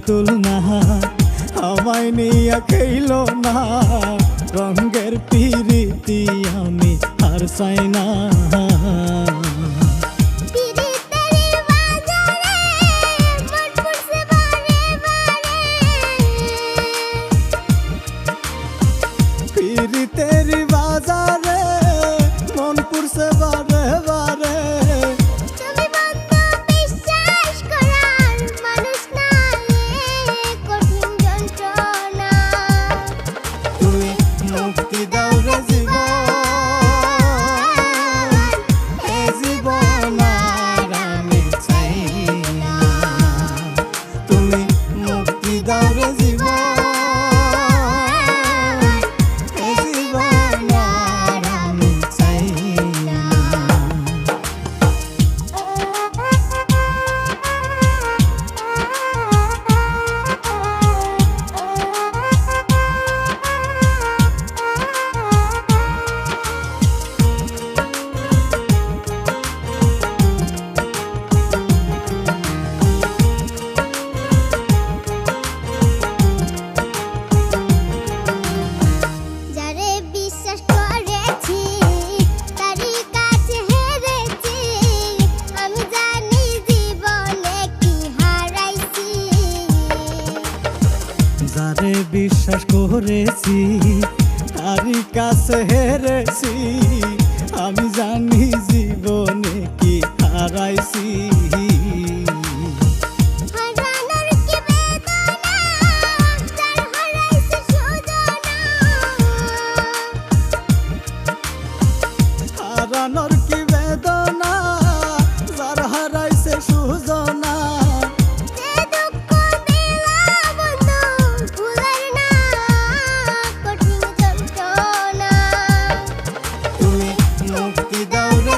পুতুল না, আমায় নিয়া খেইলো না, রঙের পিরিতি আমি আর চাই না। পিরিতেরি বাজারে মন পুরছে বারে বারে, তুমি বন্ধু বিশ্বাস করার মানুষ না, কঠিন যন্ত্রণা। তুমি মুক্তি দাও রে জীবন, এ জীবন আর আমি চাই না। তুমি মুক্তি দাও রে জীবন, যারে বিশ্বাস করেছি তারই কাছে হেরেছি, আমি জানি জীবনে কি হারাইছি। হারানোর কি বেদনা, যার হারাইছে সুজনা। মুক্তি দাও রে